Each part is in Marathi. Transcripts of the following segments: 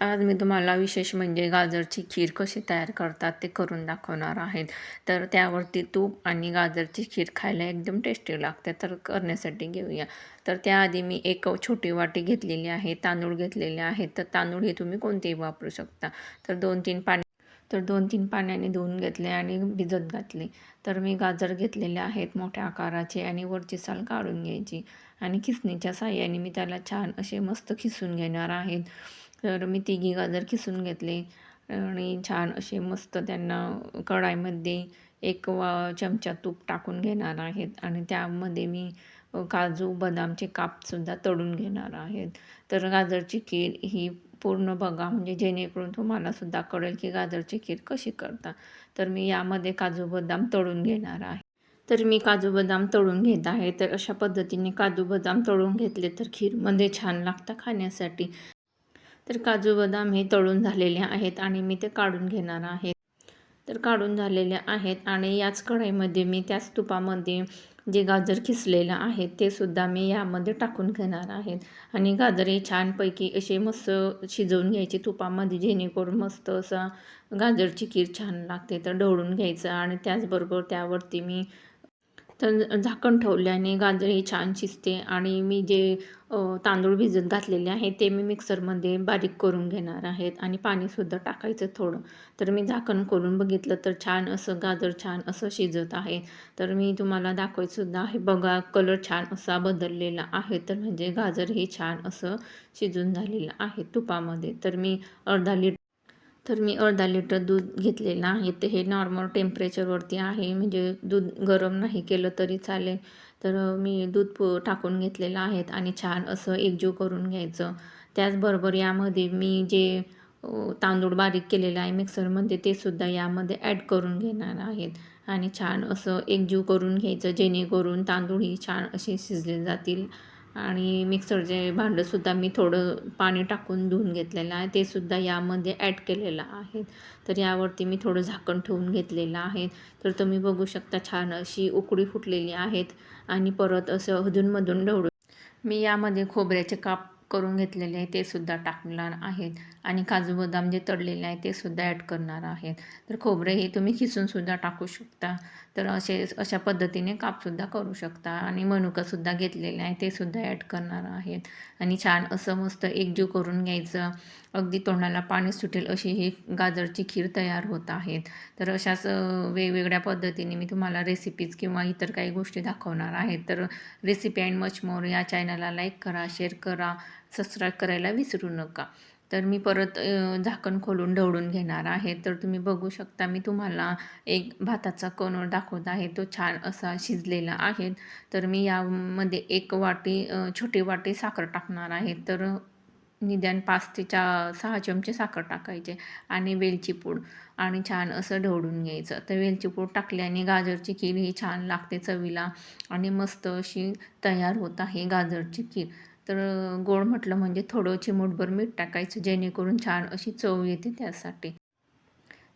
आज मी तुम्हाला विशेष म्हणजे गाजरची खीर कशी तयार करतात ते करून दाखवणार आहेत. तर त्यावरती तूप आणि गाजरची खीर खायला एकदम टेस्टी लागते. तर करण्यासाठी घेऊया. तर त्याआधी मी एक छोटी वाटी घेतलेली आहे, तांदूळ घेतलेले आहेत. तर तांदूळ हे तुम्ही कोणतेही वापरू शकता. तर 2-3 पाण्याने धुवून घेतले आणि भिजत घातले. तर मी गाजर घेतलेले आहेत मोठ्या आकाराचे आणि वरची साल काढून घ्यायची आणि खिसणीच्या साहाय्याने मी त्याला छान असे मस्त खिसून घेणार आहेत. तर मी तिघी गाजर खिसून घेतले आणि छान असे मस्त त्यांना कढाईमध्ये एक चमचा तूप टाकून घेणार आहेत आणि त्यामध्ये मी काजू बदामचे कापसुद्धा तळून घेणार आहेत. तर गाजरची खीर ही पूर्ण बघा म्हणजे जेणेकरून तुम्हालासुद्धा कळेल की गाजरची खीर कशी करता. तर मी यामध्ये काजू बदाम तळून घेणार आहे. तर मी काजू बदाम तळून घेत आहे. तर अशा पद्धतीने काजू बदाम तळून घेतले तर खीरमध्ये छान लागतं खाण्यासाठी. तर काजू बदाम हे तळून झालेले आहेत आणि मी ते काढून घेणार आहे. तर काढून झालेले आहेत आणि याच कढईमध्ये मी त्याच तुपामध्ये जे गाजर खिसलेलं आहे ते सुद्धा मी यामध्ये टाकून घेणार आहेत आणि गाजर हे छानपैकी असे मस्त शिजवून घ्यायचे तुपामध्ये जेणेकरून मस्त असा गाजरची खीर छान लागते. तर ढवळून घ्यायचं आणि त्याचबरोबर त्यावरती मी तर झाकण ठेवल्याने गाजर छान शिजते आणि मी जे तांदूळ भिजत घातलेले आहेत ते मी मिक्सरमध्ये बारीक करून घेणार आहेत आणि पाणीसुद्धा टाकायचं थोडं. तर मी झाकण खोलून बघितलं तर छान असं गाजर छान असं शिजत आहे. तर मी तुम्हाला दाखवायचंसुद्धा आहे. बघा कलर छान असा बदललेला आहे. तर म्हणजे गाजर हे छान असं शिजून झालेलं आहे तुपामध्ये. तर मी अर्धा लिटर दूध घेतलेलं आहे. ते हे नॉर्मल टेम्परेचरवरती आहे म्हणजे दूध गरम नाही केलं तरी चालेल. तर मी दूध टाकून घेतलेलं आहेत आणि छान असं एकजीव करून घ्यायचं. त्याचबरोबर यामध्ये मी जे तांदूळ बारीक केलेलं आहे मिक्सरमध्ये ते सुद्धा यामध्ये ॲड करून घेणार आहेत आणि छान असं एकजीव करून घ्यायचं जेणेकरून तांदूळही छान असे शिजले जातील. आणि मिक्सरचे भांडंसुद्धा मी थोडं पाणी टाकून धुवून घेतलेलं आहे ते सुद्धा यामध्ये ॲड केलेलं आहे. तर यावरती मी थोडं झाकण ठेवून घेतलेलं आहे. तर तुम्ही बघू शकता छान अशी उकळी फुटलेली आहेत आणि परत असं अधूनमधून ढवळून मी यामध्ये खोबऱ्याचे काप करून घेतलेले आहे ते सुद्धा टाकणार आहेत आणि काजू बदाम जे तळलेले आहे ते सुद्धा ॲड करणार आहेत. तर खोबरे हे तुम्ही खिसूनसुद्धा टाकू शकता. तर अशा पद्धतीने कापसुद्धा करू शकता आणि मनुकासुद्धा घेतलेले आहे ते सुद्धा ॲड करणार आहेत आणि छान असं मस्त एकजीव करून घ्यायचं. अगदी तोंडाला पाणी सुटेल अशी ही गाजरची खीर तयार होत आहेत. तर अशाच वेगवेगळ्या पद्धतीने मी तुम्हाला रेसिपीज किंवा इतर काही गोष्टी दाखवणार आहे. तर रेसिपी अँड मच मोर या चॅनलला लाईक करा, शेअर करा, सबस्क्राईब करायला विसरू नका. तर मी परत झाकण खोलून ढवळून घेणार आहे. तर तुम्ही बघू शकता मी तुम्हाला एक भाताचा कणोर दाखवत आहे. तो छान असा शिजलेला आहे. तर मी यामध्ये एक वाटी छोटी वाटी साखर टाकणार आहे. तर निदान 5 ते 6 चमचे साखर टाकायचे आणि वेलची पूड आणि छान असं ढवळून घ्यायचं. तर वेलची पूड टाकल्याने गाजरची खीर ही छान लागते चवीला आणि मस्त अशी तयार होत आहे गाजरची खीर. तर गोड म्हटलं म्हणजे थोडं चिमूटभर मीठ टाकायचं जेणेकरून छान अशी चव येते त्यासाठी.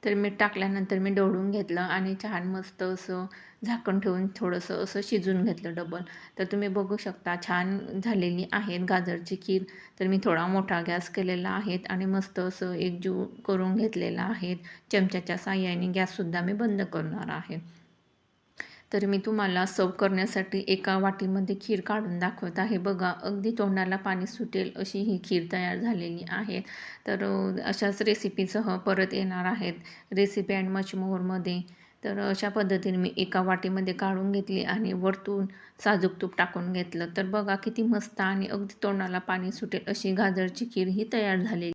तर मीठ टाकल्यानंतर मी ढवळून घेतलं आणि छान मस्त असं झाकण ठेवून थोडंसं असं शिजवून घेतलं डबल. तर तुम्ही बघू शकता छान झालेली आहे गाजरची खीर. तर मी थोडा मोठा गॅस केलेला आहे आणि मस्त असं एकजीव करून घेतलेला आहे. चमच्याच्या साहाय्याने गॅससुद्धा मी बंद करणार आहे. तर मी तुम्हाला सर्व्ह करण्यासाठी एका वाटीमध्ये खीर काढून दाखवत आहे. बघा अगदी तोंडाला पाणी सुटेल अशी ही खीर तयार झालेली आहे. तर अशाच रेसिपीसह परत येणार आहेत रेसिपी अँड मच मोरमध्ये. तर अशा पद्धतीने मी एका वाटीमध्ये काढून घेतली आणि वरतून साजूक तूप टाकून घेतलं. तर बघा किती मस्त आणि अगदी तोंडाला पाणी सुटेल अशी गाजरची खीर ही तयार झालेली